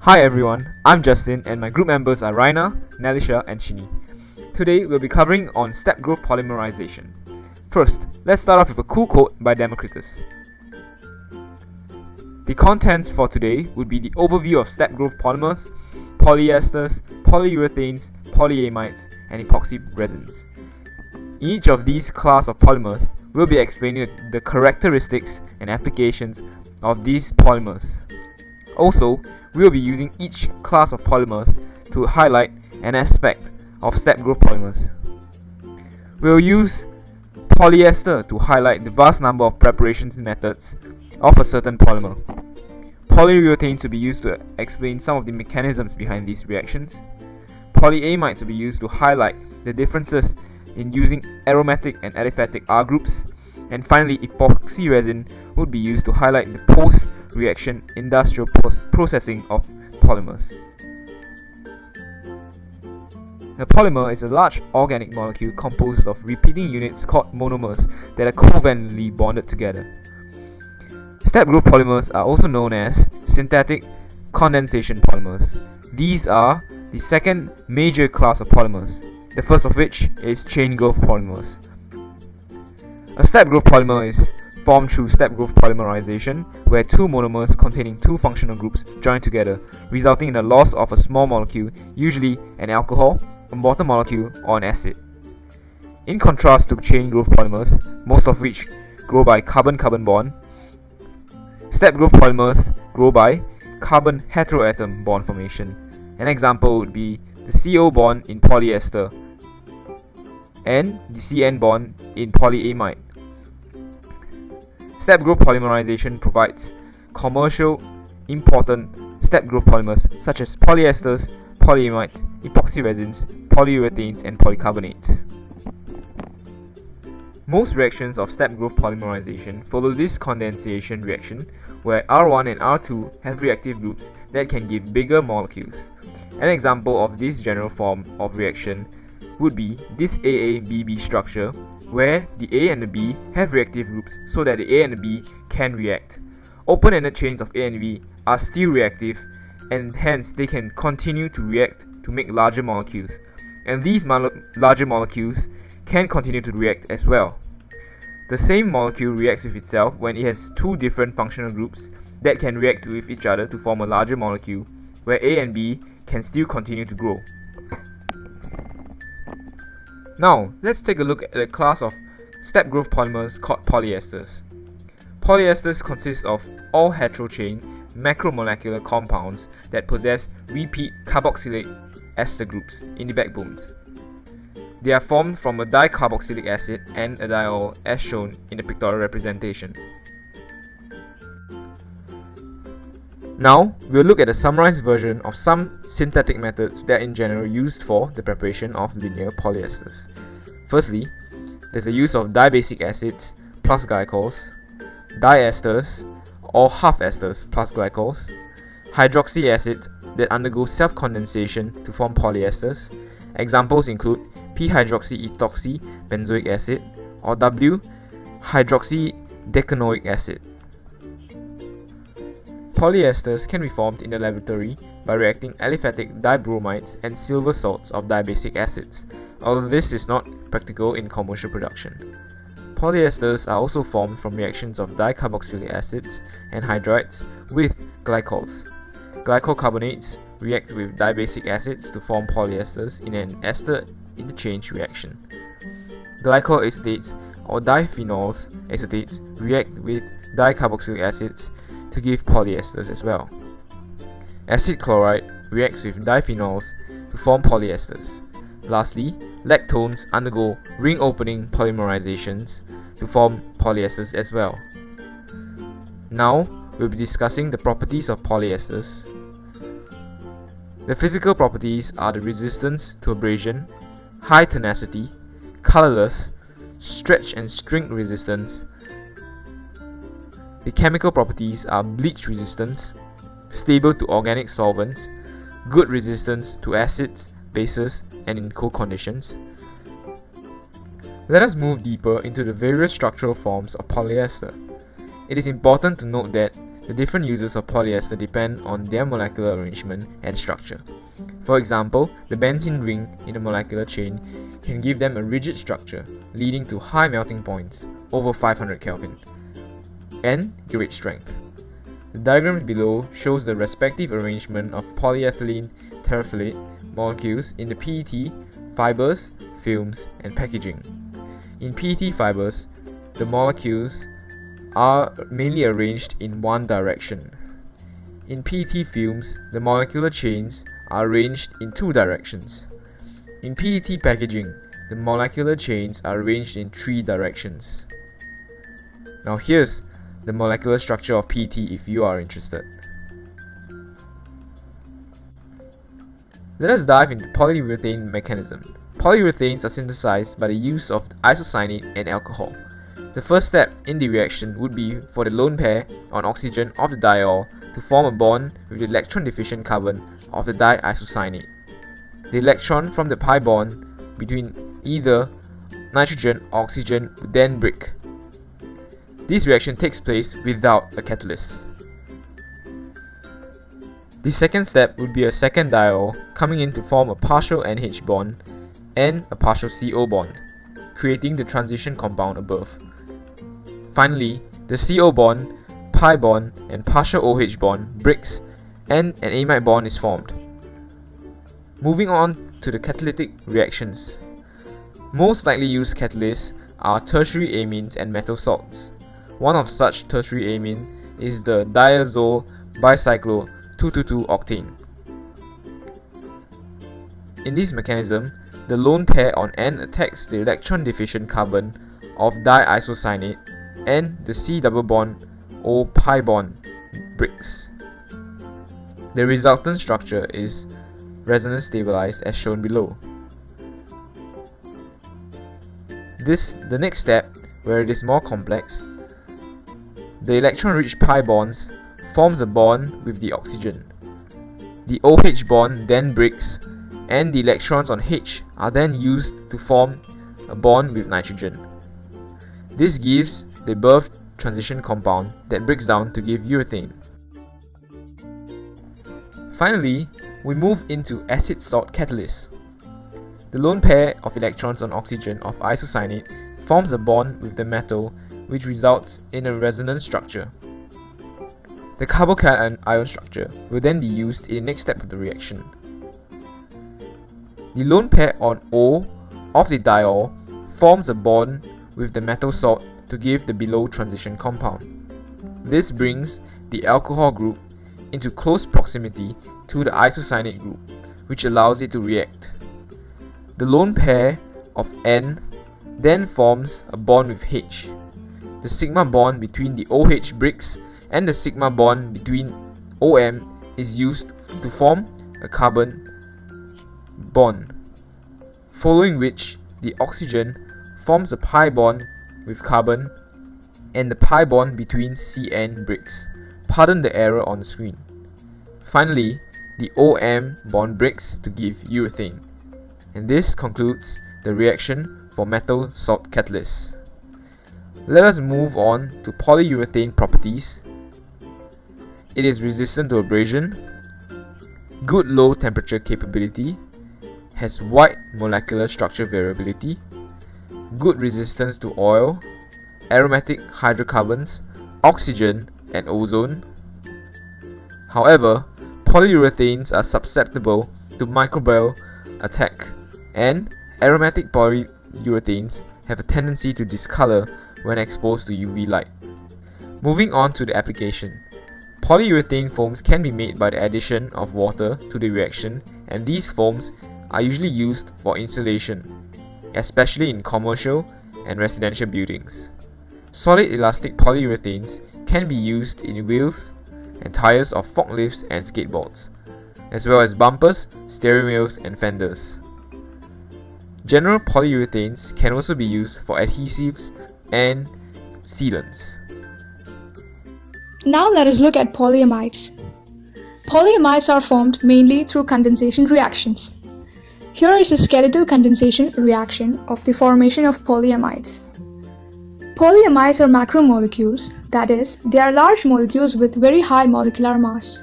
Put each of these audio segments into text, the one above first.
Hi everyone, I'm Justin and my group members are Rianna, Nelisha and Shini. Today we'll be covering on step growth polymerization. First, let's start off with a cool quote by Democritus. The contents for today would be the overview of step growth polymers, polyesters, polyurethanes, polyamides and epoxy resins. Each of these class of polymers will be explaining the characteristics and applications of these polymers. Also, we will be using each class of polymers to highlight an aspect of step growth polymers. We will use polyester to highlight the vast number of preparations methods of a certain polymer. Polyurethanes will be used to explain some of the mechanisms behind these reactions. Polyamides will be used to highlight the differences in using aromatic and aliphatic R groups. And finally, epoxy resin would be used to highlight the post-reaction industrial processing of polymers. A polymer is a large organic molecule composed of repeating units called monomers that are covalently bonded together. Step growth polymers are also known as synthetic condensation polymers. These are the second major class of polymers, the first of which is chain growth polymers. A step growth polymer is formed through step growth polymerization, where two monomers containing two functional groups join together, resulting in the loss of a small molecule, usually an alcohol, a water molecule, or an acid. In contrast to chain growth polymers, most of which grow by carbon-carbon bond, step growth polymers grow by carbon heteroatom bond formation. An example would be the CO bond in polyester and the CN bond in polyamide. Step growth polymerization provides commercial important step growth polymers such as polyesters, polyamides, epoxy resins, polyurethanes and polycarbonates. Most reactions of step growth polymerization follow this condensation reaction, where R1 and R2 have reactive groups that can give bigger molecules. An example of this general form of reaction would be this AABB structure, where the A and the B have reactive groups so that the A and the B can react. Open-ended chains of A and B are still reactive, and hence they can continue to react to make larger molecules, and these larger molecules can continue to react as well. The same molecule reacts with itself when it has two different functional groups that can react with each other to form a larger molecule, where A and B can still continue to grow. Now, let's take a look at a class of step growth polymers called polyesters. Polyesters consist of all heterochain macromolecular compounds that possess repeat carboxylic ester groups in the backbones. They are formed from a dicarboxylic acid and a diol as shown in the pictorial representation. Now, we'll look at a summarized version of some synthetic methods that are in general used for the preparation of linear polyesters. Firstly, there's the use of dibasic acids plus glycols, diesters or half esters plus glycols, hydroxy acids that undergo self-condensation to form polyesters. Examples include p-hydroxyethoxy benzoic acid or w-hydroxydecanoic acid. Polyesters can be formed in the laboratory by reacting aliphatic dibromides and silver salts of dibasic acids, although this is not practical in commercial production. Polyesters are also formed from reactions of dicarboxylic acids and hydrides with glycols. Glycol carbonates react with dibasic acids to form polyesters in an ester interchange reaction. Glycol acetates or diphenols acetates react with dicarboxylic acids to give polyesters as well. Acid chloride reacts with diphenols to form polyesters. Lastly, lactones undergo ring opening polymerizations to form polyesters as well. Now, we'll be discussing the properties of polyesters. The physical properties are the resistance to abrasion, high tenacity, colorless, stretch and shrink resistance. The chemical properties are bleach resistance, stable to organic solvents, good resistance to acids, bases, and in cold conditions. Let us move deeper into the various structural forms of polyester. It is important to note that the different uses of polyester depend on their molecular arrangement and structure. For example, the benzene ring in a molecular chain can give them a rigid structure, leading to high melting points, over 500 Kelvin, and great strength. The diagram below shows the respective arrangement of polyethylene terephthalate molecules in the PET, fibers, films, and packaging. In PET fibers, the molecules are mainly arranged in one direction. In PET films, the molecular chains are arranged in two directions. In PET packaging, the molecular chains are arranged in three directions. Now here's the molecular structure of PET if you are interested. Let us dive into polyurethane mechanism. Polyurethanes are synthesized by the use of isocyanate and alcohol. The first step in the reaction would be for the lone pair on oxygen of the diol to form a bond with the electron-deficient carbon of the diisocyanate. The electron from the pi bond between either nitrogen or oxygen would then break. This reaction takes place without a catalyst. The second step would be a second diol coming in to form a partial NH bond and a partial CO bond, creating the transition compound above. Finally, the CO bond, pi bond, and partial OH bond breaks and an amide bond is formed. Moving on to the catalytic reactions. Most likely used catalysts are tertiary amines and metal salts. One of such tertiary amine is the diazole bicyclo 222-octane. In this mechanism, the lone pair on N attacks the electron-deficient carbon of diisocyanate and the C double bond or pi bond breaks. The resultant structure is resonance stabilized as shown below. The next step, where it is more complex, the electron-rich pi bonds forms a bond with the oxygen. The OH bond then breaks and the electrons on H are then used to form a bond with nitrogen. This gives the above transition compound that breaks down to give urethane. Finally, we move into acid-salt catalysts. The lone pair of electrons on oxygen of isocyanate forms a bond with the metal, which results in a resonance structure. The carbocation ion structure will then be used in the next step of the reaction. The lone pair on O of the diol forms a bond with the metal salt to give the below transition compound. This brings the alcohol group into close proximity to the isocyanate group, which allows it to react. The lone pair of N then forms a bond with H. The sigma bond between the OH breaks and the sigma bond between OM is used to form a carbon bond, following which the oxygen forms a pi bond with carbon and the pi bond between CN breaks. Pardon the error on the screen. Finally, the OM bond breaks to give urethane. And this concludes the reaction for metal salt catalysts. Let us move on to polyurethane properties. It is resistant to abrasion, good low temperature capability, has wide molecular structure variability, good resistance to oil, aromatic hydrocarbons, oxygen, and ozone. However, polyurethanes are susceptible to microbial attack, and aromatic polyurethanes have a tendency to discolor when exposed to UV light. Moving on to the application. Polyurethane foams can be made by the addition of water to the reaction, and these foams are usually used for insulation, especially in commercial and residential buildings. Solid elastic polyurethanes can be used in wheels and tires of forklifts and skateboards, as well as bumpers, steering wheels, and fenders. General polyurethanes can also be used for adhesives and sealants. Now let us look at polyamides. Polyamides are formed mainly through condensation reactions. Here is a skeletal condensation reaction of the formation of polyamides. Polyamides are macromolecules, that is, they are large molecules with very high molecular mass.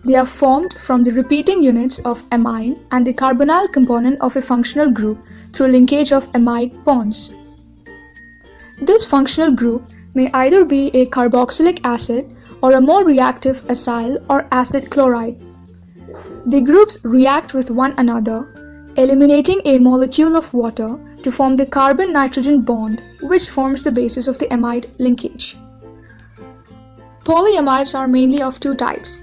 They are formed from the repeating units of amine and the carbonyl component of a functional group through linkage of amide bonds. This functional group may either be a carboxylic acid or a more reactive acyl or acid chloride. The groups react with one another, eliminating a molecule of water to form the carbon-nitrogen bond, which forms the basis of the amide linkage. Polyamides are mainly of two types,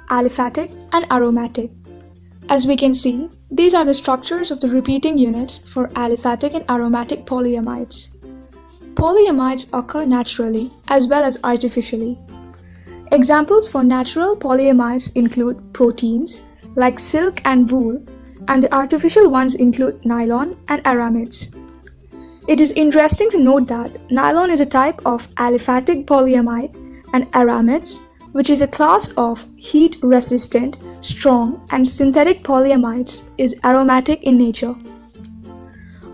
aliphatic and aromatic. As we can see, these are the structures of the repeating units for aliphatic and aromatic polyamides. Polyamides occur naturally as well as artificially. Examples for natural polyamides include proteins like silk and wool, and the artificial ones include nylon and aramids. It is interesting to note that nylon is a type of aliphatic polyamide and aramids, which is a class of heat-resistant, strong, and synthetic polyamides, is aromatic in nature.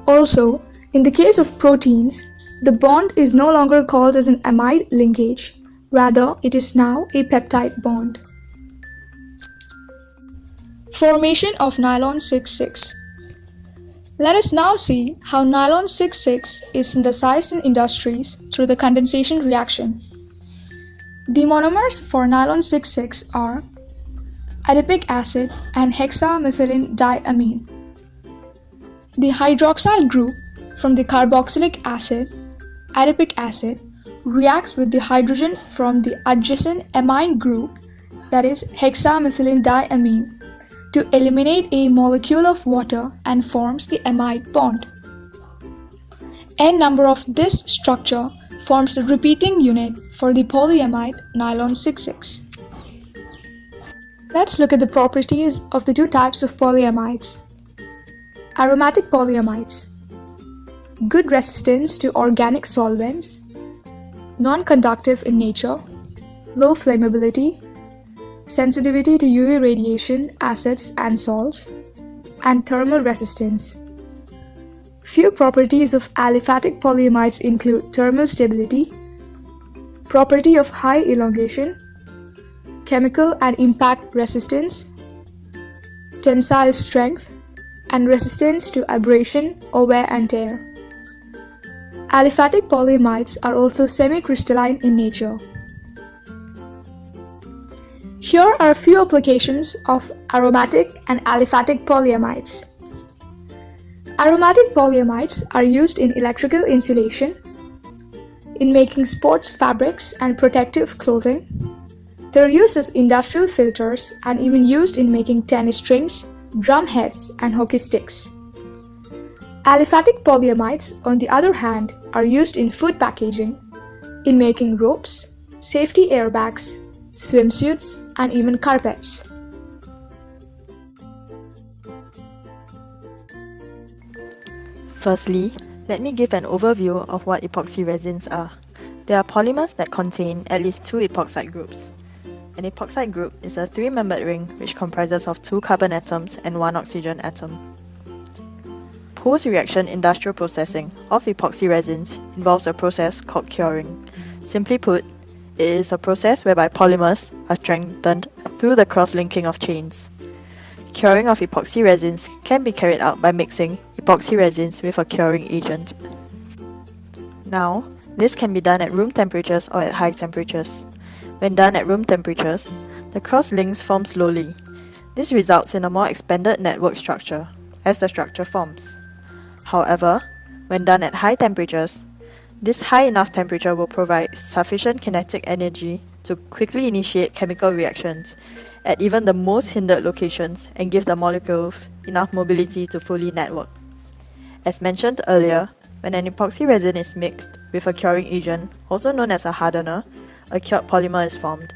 Also, in the case of proteins, the bond is no longer called as an amide linkage, rather it is now a peptide bond. Formation of nylon 6,6. Let us now see how nylon 6,6 is synthesized in industries through the condensation reaction. The monomers for nylon 6,6 are adipic acid and hexamethylene diamine. The hydroxyl group from the carboxylic acid, adipic acid, reacts with the hydrogen from the adjacent amine group, that is hexamethylene diamine, to eliminate a molecule of water and forms the amide bond. N number of this structure forms the repeating unit for the polyamide nylon 6,6. Let's look at the properties of the two types of polyamides. Aromatic polyamides. Good resistance to organic solvents, non-conductive in nature, low flammability, sensitivity to UV radiation, acids and salts, and thermal resistance. Few properties of aliphatic polyamides include thermal stability, property of high elongation, chemical and impact resistance, tensile strength, and resistance to abrasion or wear and tear. Aliphatic polyamides are also semi-crystalline in nature. Here are a few applications of aromatic and aliphatic polyamides. Aromatic polyamides are used in electrical insulation, in making sports fabrics and protective clothing. They are used as industrial filters and even used in making tennis strings, drum heads, and hockey sticks. Aliphatic polyamides, on the other hand, are used in food packaging, in making ropes, safety airbags, swimsuits, and even carpets. Firstly, let me give an overview of what epoxy resins are. They are polymers that contain at least two epoxide groups. An epoxide group is a three-membered ring which comprises of two carbon atoms and one oxygen atom. Post-reaction industrial processing of epoxy resins involves a process called curing. Simply put, it is a process whereby polymers are strengthened through the cross-linking of chains. Curing of epoxy resins can be carried out by mixing epoxy resins with a curing agent. Now, this can be done at room temperatures or at high temperatures. When done at room temperatures, the cross-links form slowly. This results in a more expanded network structure, as the structure forms. However, when done at high temperatures, this high enough temperature will provide sufficient kinetic energy to quickly initiate chemical reactions at even the most hindered locations and give the molecules enough mobility to fully network. As mentioned earlier, when an epoxy resin is mixed with a curing agent, also known as a hardener, a cured polymer is formed.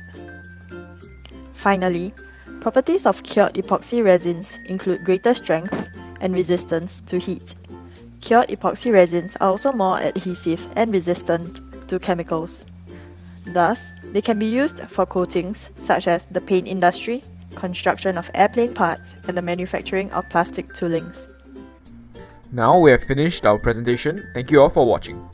Finally, properties of cured epoxy resins include greater strength and resistance to heat. Cured epoxy resins are also more adhesive and resistant to chemicals. Thus, they can be used for coatings such as the paint industry, construction of airplane parts, and the manufacturing of plastic toolings. Now we have finished our presentation. Thank you all for watching.